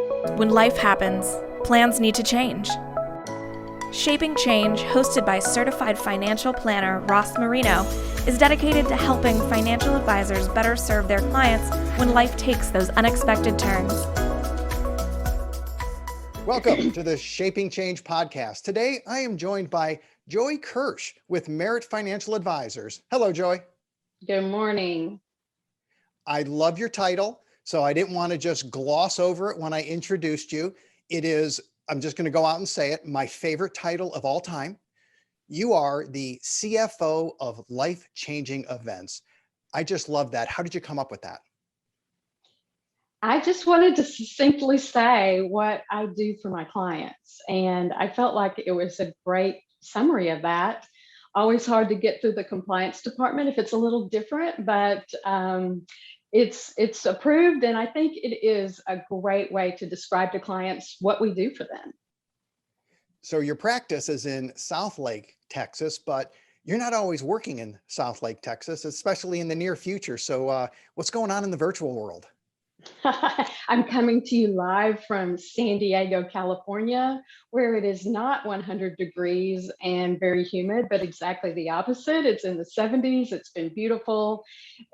When life happens, plans need to change. Shaping Change, hosted by certified financial planner Ross Marino, is dedicated to helping financial advisors better serve their clients when life takes those unexpected turns. Welcome to the Shaping Change podcast. Today, I am joined by Joy Kirsch with Merit Financial Advisors. Hello, Joy. Good morning. I love your title, so I didn't want to just gloss over it when I introduced you. It is, I'm just going to go out and say it, my favorite title of all time. You are the CFO of life-changing events. I just love that. How did you come up with that? I just wanted to succinctly say what I do for my clients. And I felt like it was a great summary of that. Always hard to get through the compliance department if it's a little different, but it's approved. And I think it is a great way to describe to clients what we do for them. So your practice is in Southlake, Texas, but you're not always working in Southlake, Texas, especially in the near future. So what's going on in the virtual world? I'm coming to you live from San Diego, California, where it is not 100 degrees and very humid, but exactly the opposite. It's in the 70s. It's been beautiful.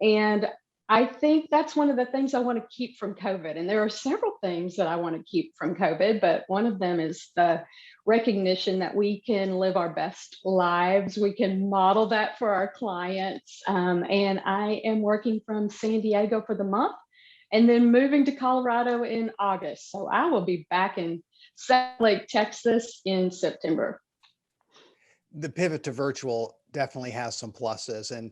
And I think that's one of the things I want to keep from COVID. And there are several things that I want to keep from COVID, but one of them is the recognition that we can live our best lives. We can model that for our clients. And I am working from San Diego for the month, and then moving to Colorado in August. So I will be back in Southlake, Texas in September. The pivot to virtual definitely has some pluses. And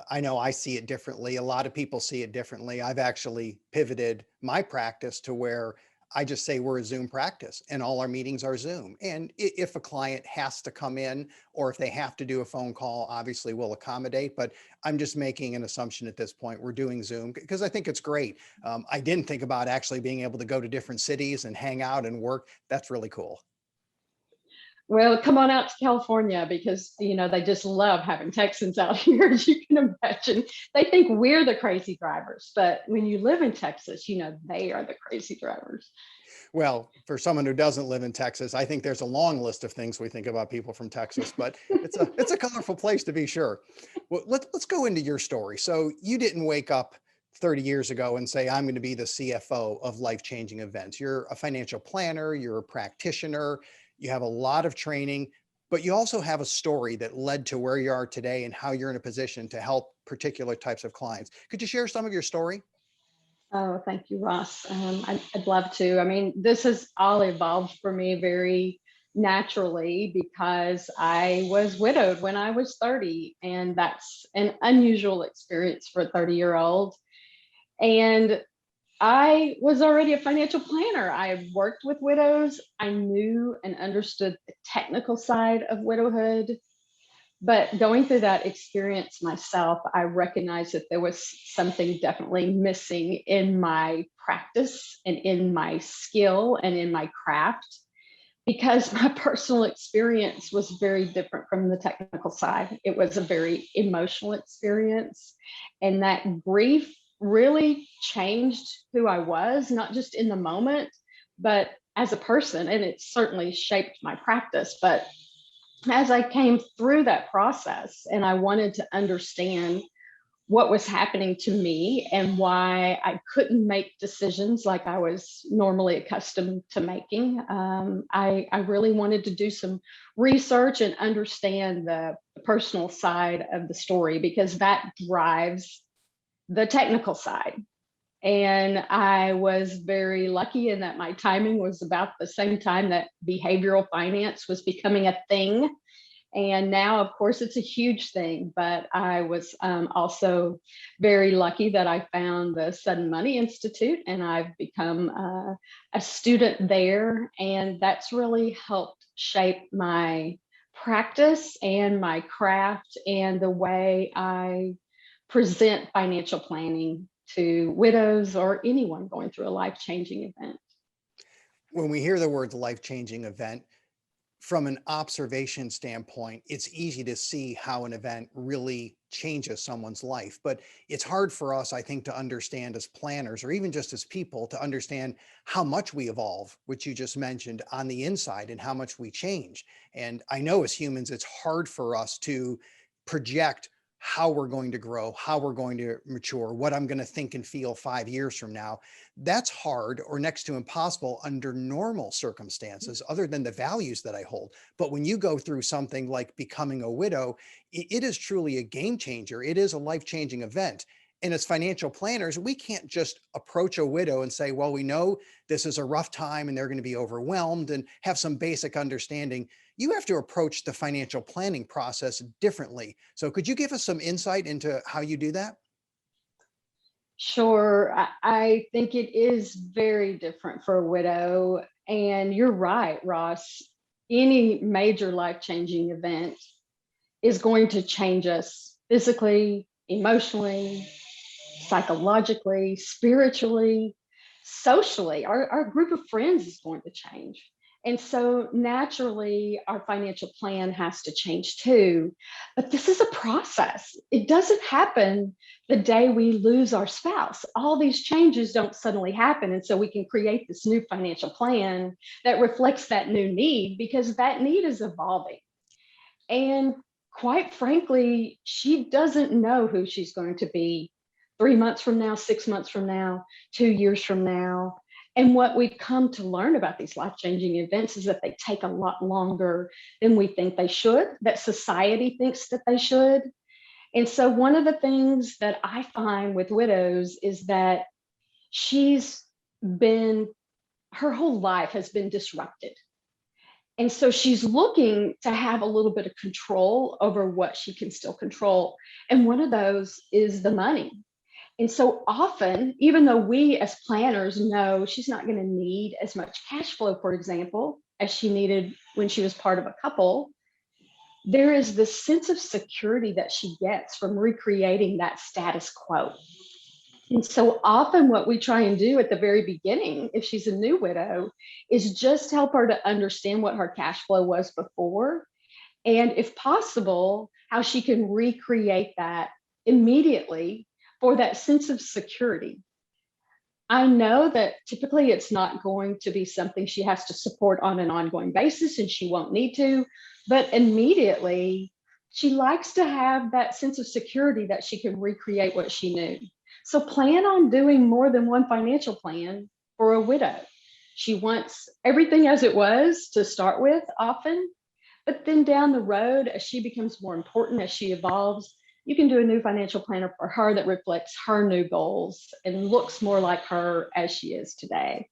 I know I see it differently. A lot of people see it differently. I've actually pivoted my practice to where I just say we're a Zoom practice and all our meetings are Zoom. And if a client has to come in or if they have to do a phone call, obviously we'll accommodate, but I'm just making an assumption at this point. We're doing Zoom because I think it's great. I didn't think about actually being able to go to different cities and hang out and work. That's really cool. Well, come on out to California because, they just love having Texans out here, as you can imagine. They think we're the crazy drivers, but when you live in Texas, they are the crazy drivers. Well, for someone who doesn't live in Texas, I think there's a long list of things we think about people from Texas, but it's a colorful place to be sure. Well, let's go into your story. So you didn't wake up 30 years ago and say, I'm going to be the CFO of life-changing events. You're a financial planner, you're a practitioner, you have a lot of training, but you also have a story that led to where you are today and how you're in a position to help particular types of clients. Could you share some of your story? Oh, thank you, Ross. I'd love to. I mean, this has all evolved for me very naturally because I was widowed when I was 30, and that's an unusual experience for a 30-year-old. And I was already a financial planner. I worked with widows. I knew and understood the technical side of widowhood. But going through that experience myself, I recognized that there was something definitely missing in my practice and in my skill and in my craft because my personal experience was very different from the technical side. It was a very emotional experience, and that grief really changed who I was, not just in the moment, but as a person. And it certainly shaped my practice. But as I came through that process and I wanted to understand what was happening to me and why I couldn't make decisions like I was normally accustomed to making, I really wanted to do some research and understand the personal side of the story because that drives the technical side. And I was very lucky in that my timing was about the same time that behavioral finance was becoming a thing. And now, of course, it's a huge thing, but I was also very lucky that I found the Sudden Money Institute and I've become a student there. And that's really helped shape my practice and my craft and the way I present financial planning to widows or anyone going through a life-changing event. When we hear the words life-changing event, from an observation standpoint, it's easy to see how an event really changes someone's life. But it's hard for us, I think, to understand as planners, or even just as people, to understand how much we evolve, which you just mentioned, on the inside, and how much we change. And I know as humans, it's hard for us to project how we're going to grow, how we're going to mature, what I'm going to think and feel 5 years from now. That's hard, or next to impossible, under normal circumstances, other than the values that I hold. But when you go through something like becoming a widow, it is truly a game changer. It is a life-changing event. And as financial planners, we can't just approach a widow and say, well, we know this is a rough time and they're going to be overwhelmed, and have some basic understanding. You have to approach the financial planning process differently. So could you give us some insight into how you do that? Sure. I think it is very different for a widow. And you're right, Ross. Any major life-changing event is going to change us physically, emotionally, psychologically, spiritually, socially. Our group of friends is going to change. And so naturally, our financial plan has to change too. But this is a process. It doesn't happen the day we lose our spouse. All these changes don't suddenly happen. And so we can create this new financial plan that reflects that new need, because that need is evolving. And quite frankly, she doesn't know who she's going to be 3 months from now, 6 months from now, 2 years from now. And what we've come to learn about these life-changing events is that they take a lot longer than we think they should, that society thinks that they should. And so one of the things that I find with widows is that she's been, her whole life has been disrupted. And so she's looking to have a little bit of control over what she can still control. And one of those is the money. And so often, even though we as planners know she's not going to need as much cash flow, for example, as she needed when she was part of a couple, there is this sense of security that she gets from recreating that status quo. And so often what we try and do at the very beginning, if she's a new widow, is just help her to understand what her cash flow was before, and if possible, how she can recreate that immediately for that sense of security. I know that typically it's not going to be something she has to support on an ongoing basis, and she won't need to, but immediately she likes to have that sense of security that she can recreate what she knew. So plan on doing more than one financial plan for a widow. She wants everything as it was to start with often, but then down the road, as she becomes more important, as she evolves, you can do a new financial planner for her that reflects her new goals and looks more like her as she is today.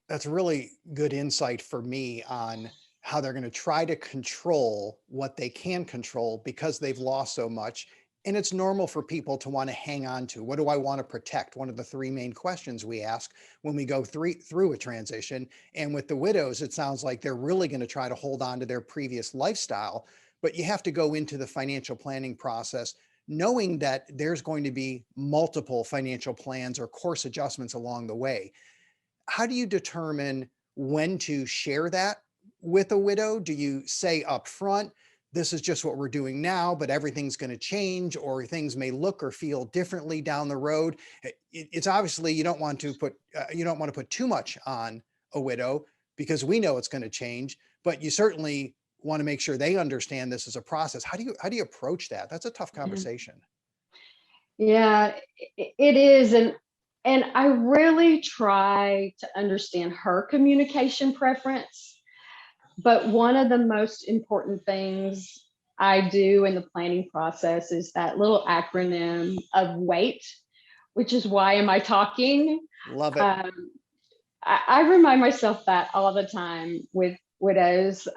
That's really good insight for me on how they're going to try to control what they can control because they've lost so much. And it's normal for people to want to hang on to. What do I want to protect? One of the three main questions we ask when we go through a transition. And with the widows, it sounds like they're really going to try to hold on to their previous lifestyle. But you have to go into the financial planning process knowing that there's going to be multiple financial plans or course adjustments along the way. How do you determine when to share that with a widow? Do you say up front, this is just what we're doing now, but everything's going to change, or things may look or feel differently down the road? It's obviously you don't want to put too much on a widow because we know it's going to change, but you certainly want to make sure they understand this is a process. How do you approach that? That's a tough conversation. Yeah, it is. And I really try to understand her communication preference. But one of the most important things I do in the planning process is that little acronym of WAIT, which is why am I talking? Love it. I remind myself that all the time with widows.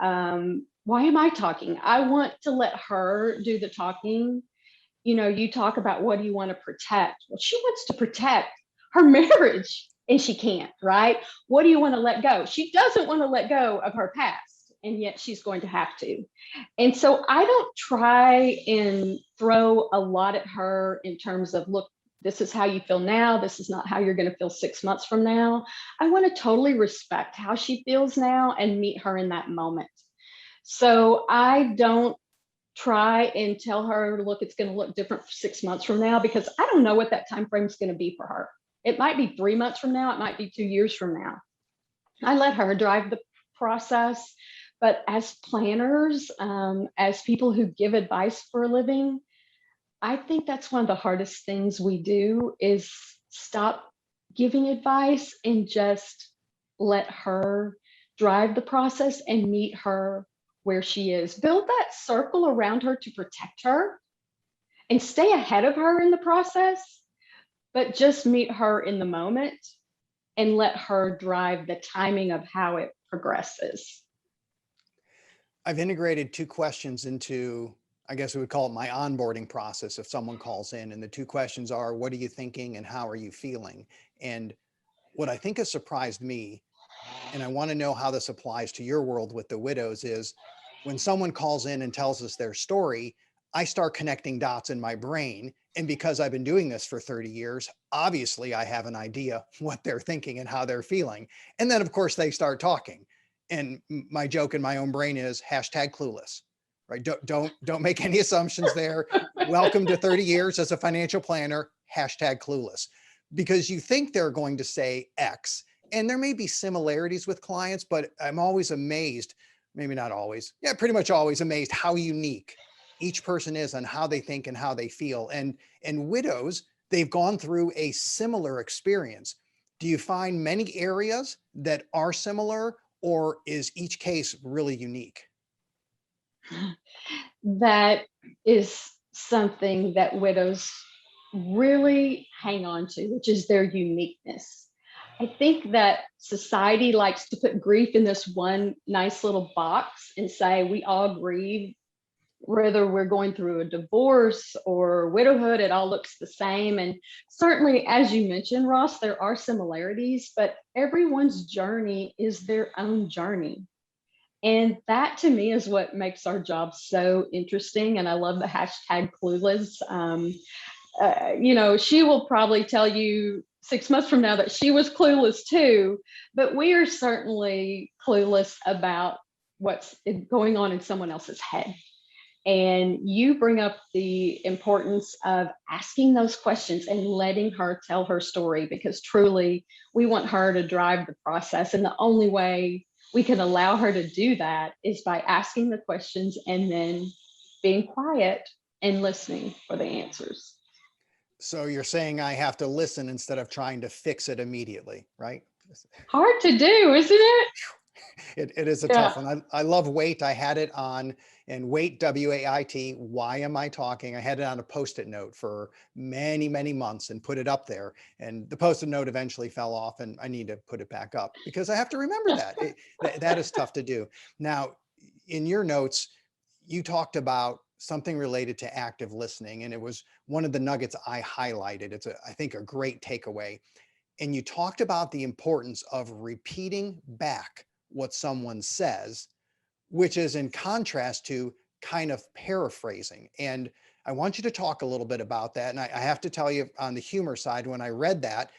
Why am I talking? I want to let her do the talking. You know, you talk about what do you want to protect? Well, she wants to protect her marriage and she can't, right? What do you want to let go? She doesn't want to let go of her past, and yet she's going to have to. And so I don't try and throw a lot at her in terms of, look, this is how you feel now. This is not how you're going to feel 6 months from now. I want to totally respect how she feels now and meet her in that moment. So I don't try and tell her, look, it's going to look different 6 months from now, because I don't know what that time frame is going to be for her. It might be 3 months from now. It might be 2 years from now. I let her drive the process. But as planners, as people who give advice for a living, I think that's one of the hardest things we do is stop giving advice and just let her drive the process and meet her where she is. Build that circle around her to protect her and stay ahead of her in the process, but just meet her in the moment and let her drive the timing of how it progresses. I've integrated two questions into, I guess we would call it my onboarding process if someone calls in. And the two questions are, what are you thinking and how are you feeling? And what I think has surprised me, and I want to know how this applies to your world with the widows, is when someone calls in and tells us their story, I start connecting dots in my brain. And because I've been doing this for 30 years, obviously I have an idea what they're thinking and how they're feeling. And then of course they start talking. And my joke in my own brain is #clueless, right? Don't make any assumptions there. Welcome to 30 years as a financial planner, #clueless, because you think they're going to say X, and there may be similarities with clients, but I'm always amazed, maybe not always, yeah, pretty much always amazed how unique each person is on how they think and how they feel. And widows, they've gone through a similar experience. Do you find many areas that are similar, or is each case really unique? That is something that widows really hang on to, which is their uniqueness. I think that society likes to put grief in this one nice little box and say we all grieve, whether we're going through a divorce or widowhood, it all looks the same. And certainly, as you mentioned, Ross, there are similarities, but everyone's journey is their own journey. And that to me is what makes our job so interesting. And I love the #clueless. She will probably tell you 6 months from now that she was clueless too, but we are certainly clueless about what's going on in someone else's head. And you bring up the importance of asking those questions and letting her tell her story, because truly we want her to drive the process. And the only way we can allow her to do that is by asking the questions and then being quiet and listening for the answers. So you're saying I have to listen instead of trying to fix it immediately, right? Hard to do, isn't it? It is a tough one. I love W.A.I.T. I had it on, and W.A.I.T, W-A-I-T, why am I talking? I had it on a Post-it note for many, many months and put it up there. And the Post-it note eventually fell off, and I need to put it back up because I have to remember that. That is tough to do. Now, in your notes, you talked about something related to active listening, and it was one of the nuggets I highlighted. It's, I think, a great takeaway. And you talked about the importance of repeating back what someone says, which is in contrast to kind of paraphrasing. And I want you to talk a little bit about that. And I have to tell you, on the humor side, when I read that,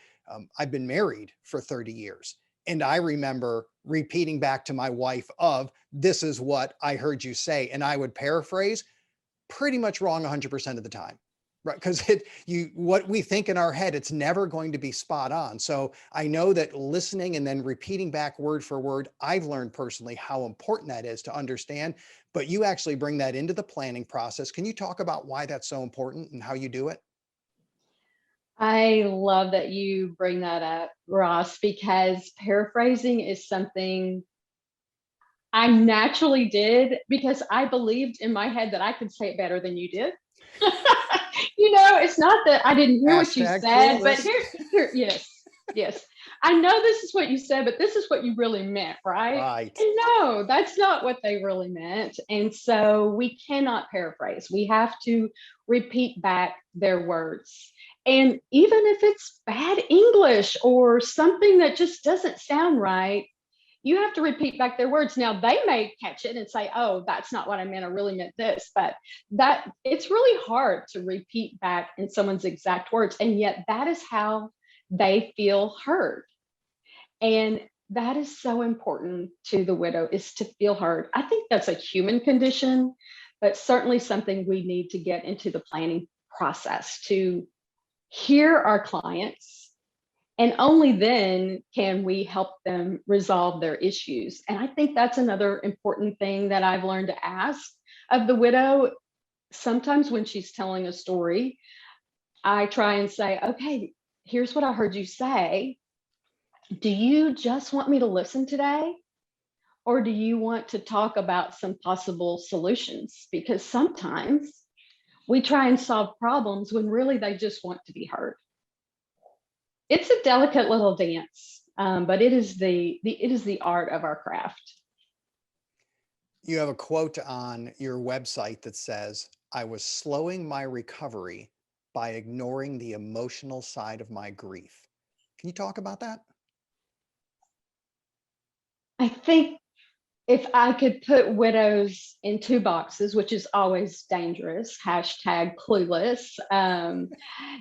I've been married for 30 years. And I remember repeating back to my wife of, this is what I heard you say. And I would paraphrase pretty much wrong 100% of the time. Right, because what we think in our head, it's never going to be spot on. So I know that listening and then repeating back word for word, I've learned personally how important that is to understand. But you actually bring that into the planning process. Can you talk about why that's so important and how you do it? I love that you bring that up, Ross, because paraphrasing is something I naturally did because I believed in my head that I could say it better than you did. It's not that I didn't hear what you said, but yes, yes. I know this is what you said, but this is what you really meant, right? Right. And no, that's not what they really meant. And so we cannot paraphrase. We have to repeat back their words. And even if it's bad English or something that just doesn't sound right, you have to repeat back their words. Now they may catch it and say, oh, that's not what I meant. I really meant this, but that it's really hard to repeat back in someone's exact words. And yet that is how they feel heard. And that is so important to the widow, is to feel heard. I think that's a human condition, but certainly something we need to get into the planning process to hear our clients. And only then can we help them resolve their issues. And I think that's another important thing that I've learned to ask of the widow. Sometimes when she's telling a story, I try and say, okay, here's what I heard you say. Do you just want me to listen today? Or do you want to talk about some possible solutions? Because sometimes we try and solve problems when really they just want to be heard. It's a delicate little dance, but it is the art of our craft. You have a quote on your website that says, "I was slowing my recovery by ignoring the emotional side of my grief." Can you talk about that? I think if I could put widows in two boxes, which is always dangerous, hashtag clueless,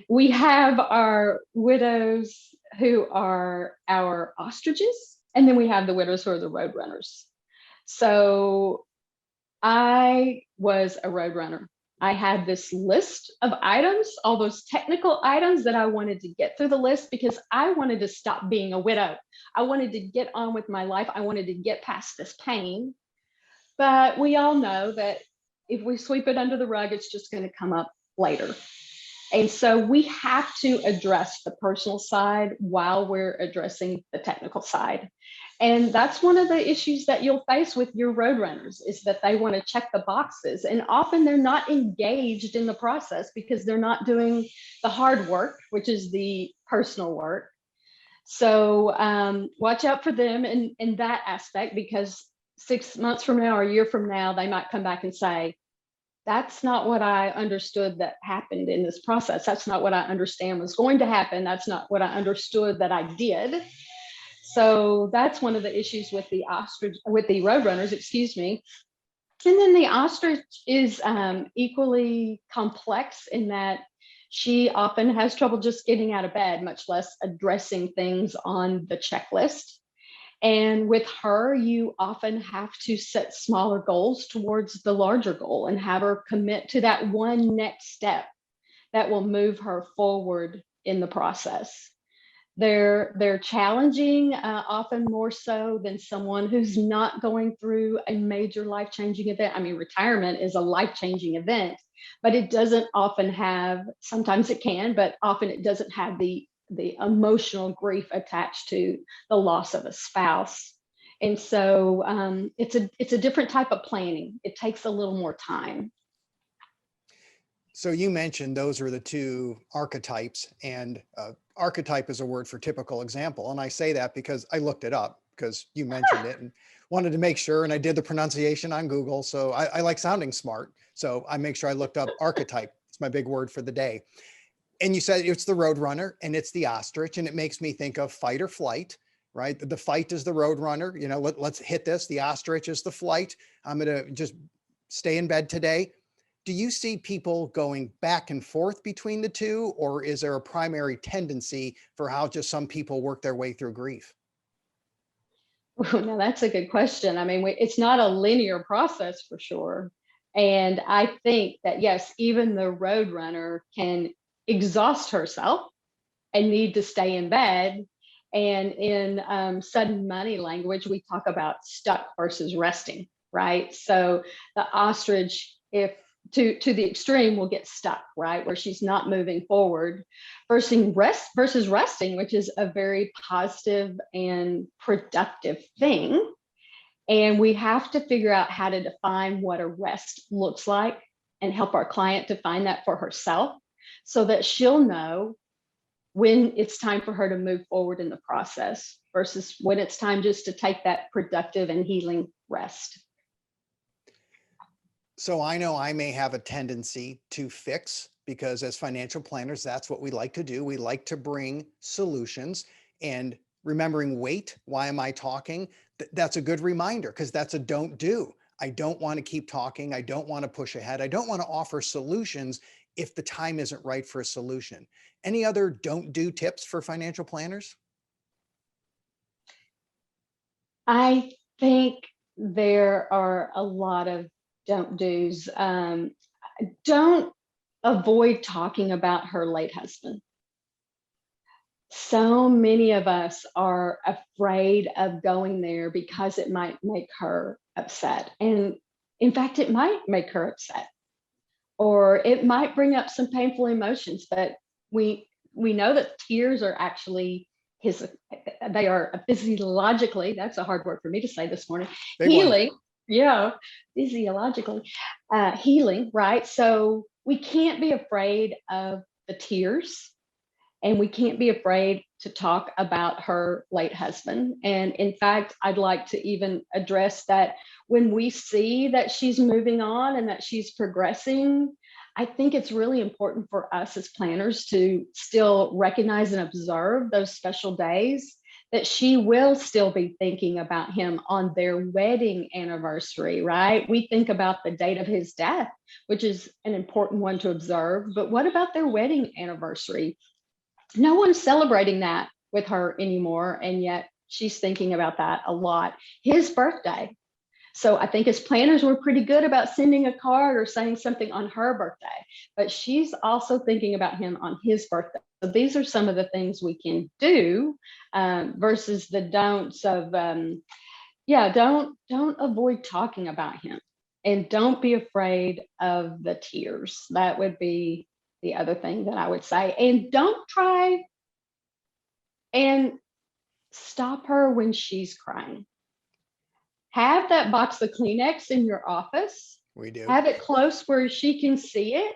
we have our widows who are our ostriches, and then we have the widows who are the roadrunners. So I was a roadrunner. I had this list of items, all those technical items that I wanted to get through the list because I wanted to stop being a widow. I wanted to get on with my life. I wanted to get past this pain. But we all know that if we sweep it under the rug, it's just going to come up later. And so we have to address the personal side while we're addressing the technical side. And that's one of the issues that you'll face with your roadrunners is that they want to check the boxes. And often they're not engaged in the process because they're not doing the hard work, which is the personal work. So watch out for them in that aspect, because 6 months from now or a year from now, they might come back and say, that's not what I understood that happened in this process. That's not what I understand was going to happen. That's not what I understood that I did. So that's one of the issues with the ostrich, with the roadrunners, excuse me. And then the ostrich is equally complex in that she often has trouble just getting out of bed, much less addressing things on the checklist. And with her, you often have to set smaller goals towards the larger goal and have her commit to that one next step that will move her forward in the process. They're challenging, often more so than someone who's not going through a major life-changing event. I mean, retirement is a life-changing event, but it doesn't often have, sometimes it can, but often it doesn't have the emotional grief attached to the loss of a spouse. And so it's a different type of planning. It takes a little more time. So you mentioned those are the two archetypes, and archetype is a word for typical example. And I say that because I looked it up because you mentioned it and wanted to make sure, and I did the pronunciation on Google. So I like sounding smart. So I make sure I looked up archetype. It's my big word for the day. And you said it's the roadrunner and it's the ostrich, and it makes me think of fight or flight, right? The fight is the roadrunner. You know, let's hit this. The ostrich is the flight. I'm going to just stay in bed today. Do you see people going back and forth between the two, or is there a primary tendency for how just some people work their way through grief? Now that's a good question. I mean, it's not a linear process for sure. And I think that, yes, even the roadrunner can exhaust herself and need to stay in bed. And in sudden money language, we talk about stuck versus resting, right? So the ostrich, if to the extreme, will get stuck, right, where she's not moving forward, versus resting, which is a very positive and productive thing. And we have to figure out how to define what a rest looks like and help our client define that for herself so that she'll know when it's time for her to move forward in the process versus when it's time just to take that productive and healing rest. So I know I may have a tendency to fix, because as financial planners, that's what we like to do. We like to bring solutions, and remembering WAIT, why am I talking? That's a good reminder, because that's a don't do. I don't want to keep talking. I don't want to push ahead. I don't want to offer solutions if the time isn't right for a solution. Any other don't do tips for financial planners? I think there are a lot of don't do's. Don't avoid talking about her late husband. So many of us are afraid of going there because it might make her upset. And in fact, it might make her upset, or it might bring up some painful emotions. But we know that tears are actually his, they are physiologically, that's a hard word for me to say this morning, Big one. healing. Yeah, physiologically healing, right? So we can't be afraid of the tears, and we can't be afraid to talk about her late husband. And in fact, I'd like to even address that when we see that she's moving on and that she's progressing, I think it's really important for us as planners to still recognize and observe those special days that she will still be thinking about him on their wedding anniversary, right? We think about the date of his death, which is an important one to observe, but what about their wedding anniversary? No one's celebrating that with her anymore, and yet she's thinking about that a lot. His birthday. So I think as planners, we're pretty good about sending a card or saying something on her birthday, but she's also thinking about him on his birthday. So these are some of the things we can do versus the don'ts of, don't avoid talking about him, and don't be afraid of the tears. That would be the other thing that I would say. And don't try and stop her when she's crying. Have that box of Kleenex in your office. We do. Have it close where she can see it,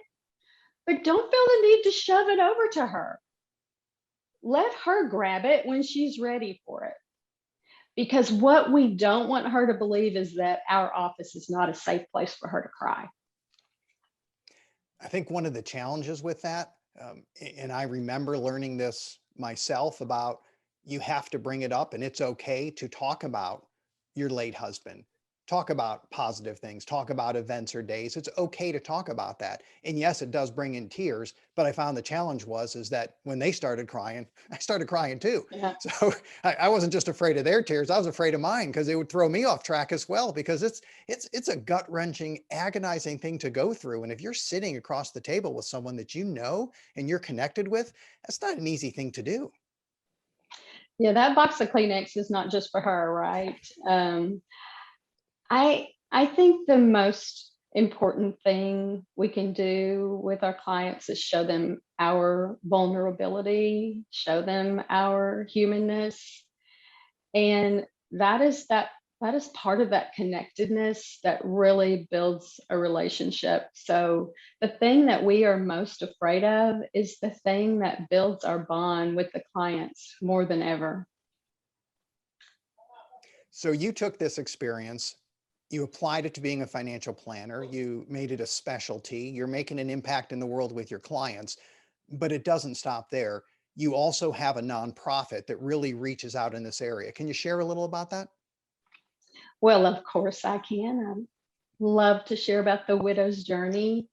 but don't feel the need to shove it over to her. Let her grab it when she's ready for it. Because what we don't want her to believe is that our office is not a safe place for her to cry. I think one of the challenges with that, and I remember learning this myself, about you have to bring it up, and it's okay to talk about your late husband, talk about positive things, talk about events or days. It's okay to talk about that. And yes, it does bring in tears, but I found the challenge is that when they started crying, I started crying too. Yeah. So I wasn't just afraid of their tears, I was afraid of mine, because it would throw me off track as well, because it's a gut-wrenching, agonizing thing to go through. And if you're sitting across the table with someone that you know and you're connected with, that's not an easy thing to do. Yeah, that box of Kleenex is not just for her, right? I think the most important thing we can do with our clients is show them our vulnerability, show them our humanness. And that is part of that connectedness that really builds a relationship. So the thing that we are most afraid of is the thing that builds our bond with the clients more than ever. So you took this experience, you applied it to being a financial planner, you made it a specialty, you're making an impact in the world with your clients, but it doesn't stop there. You also have a nonprofit that really reaches out in this area. Can you share a little about that? Well, of course I can. I love to share about the widow's journey.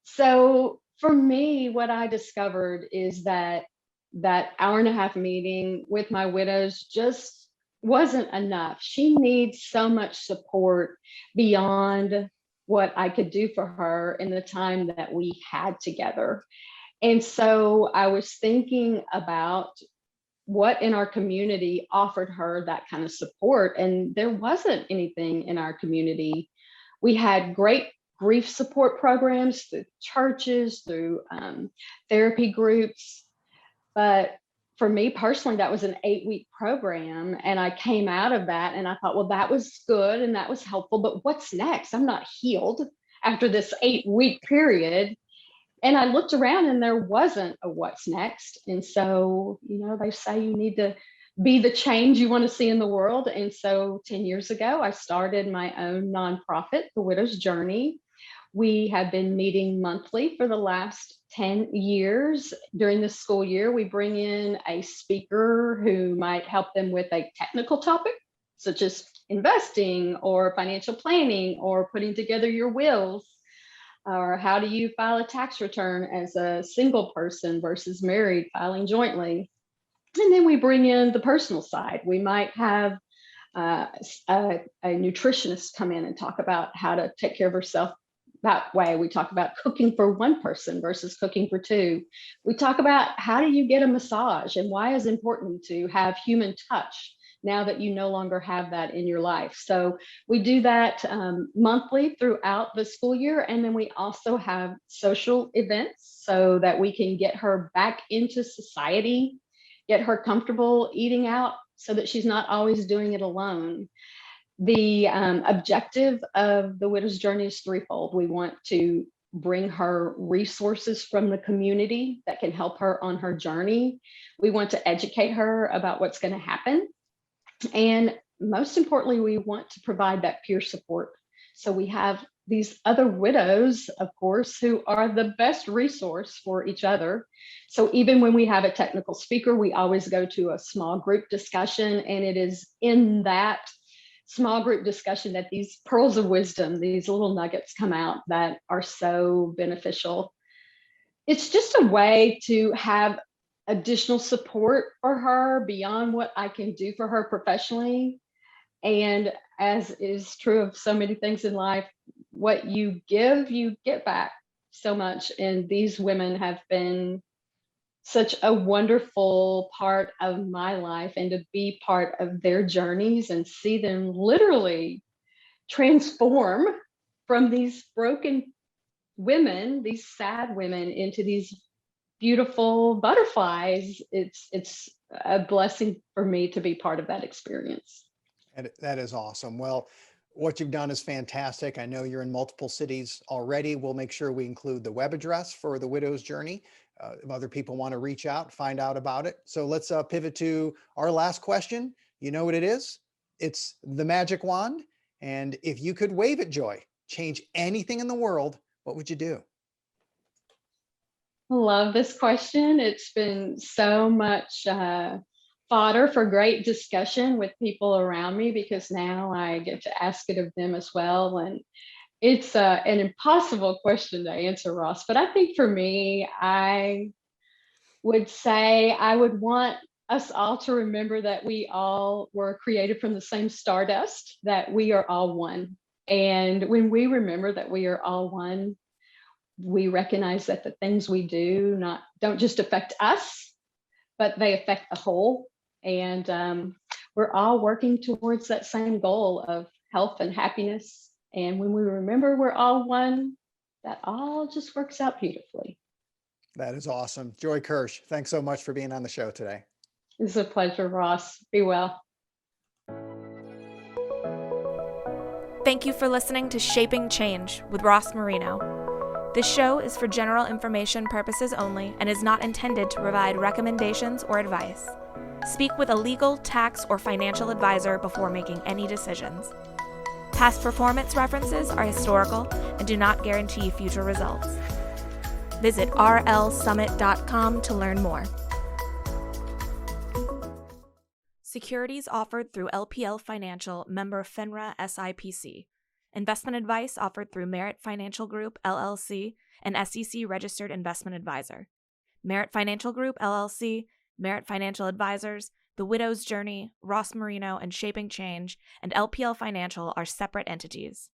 So for me, what I discovered is that hour-and-a-half meeting with my widows just wasn't enough. She needs so much support beyond what I could do for her in the time that we had together. And so I was thinking about what in our community offered her that kind of support, and there wasn't anything in our community. We had great grief support programs through churches, through therapy groups, but for me personally, that was an 8-week program, and I came out of that and I thought, well, that was good and that was helpful, but what's next? I'm not healed after this 8-week period. And I looked around and there wasn't a what's next. And so, they say you need to be the change you want to see in the world. And so 10 years ago, I started my own nonprofit, The Widow's Journey. We have been meeting monthly for the last 10 years. During the school year, we bring in a speaker who might help them with a technical topic, such as investing or financial planning or putting together your wills. Or how do you file a tax return as a single person versus married, filing jointly? And then we bring in the personal side. We might have a nutritionist come in and talk about how to take care of herself. That way, we talk about cooking for one person versus cooking for two. We talk about how do you get a massage and why is it important to have human touch now that you no longer have that in your life. So we do that monthly throughout the school year. And then we also have social events so that we can get her back into society, get her comfortable eating out so that she's not always doing it alone. The objective of the Widow's Journey is threefold. We want to bring her resources from the community that can help her on her journey. We want to educate her about what's going to happen. And most importantly, we want to provide that peer support. So we have these other widows, of course, who are the best resource for each other. So even when we have a technical speaker, we always go to a small group discussion. And it is in that small group discussion that these pearls of wisdom, these little nuggets come out that are so beneficial. It's just a way to have additional support for her beyond what I can do for her professionally. And as is true of so many things in life, what you give, you get back so much. And these women have been such a wonderful part of my life, and to be part of their journeys and see them literally transform from these broken women, these sad women, into these beautiful butterflies. It's a blessing for me to be part of that experience. And that is awesome. Well, what you've done is fantastic. I know you're in multiple cities already. We'll make sure we include the web address for the Widow's Journey. If other people want to reach out, find out about it. So let's pivot to our last question. You know what it is? It's the magic wand. And if you could wave it, Joy, change anything in the world, what would you do? Love this question. It's been so much fodder for great discussion with people around me, because now I get to ask it of them as well. And it's an impossible question to answer, Ross. But I think for me, I would say I would want us all to remember that we all were created from the same stardust, that we are all one. And when we remember that we are all one, we recognize that the things we do don't just affect us, but they affect the whole. And we're all working towards that same goal of health and happiness. And when we remember we're all one, that all just works out beautifully. That is awesome. Joy Kirsch, thanks so much for being on the show today. It's a pleasure, Ross. Be well. Thank you for listening to Shaping Change with Ross Marino. This show is for general information purposes only and is not intended to provide recommendations or advice. Speak with a legal, tax, or financial advisor before making any decisions. Past performance references are historical and do not guarantee future results. Visit rlsummit.com to learn more. Securities offered through LPL Financial, member FINRA SIPC. Investment advice offered through Merit Financial Group, LLC, an SEC-registered investment advisor. Merit Financial Group, LLC, Merit Financial Advisors, The Widow's Journey, Ross Marino, and Shaping Change, and LPL Financial are separate entities.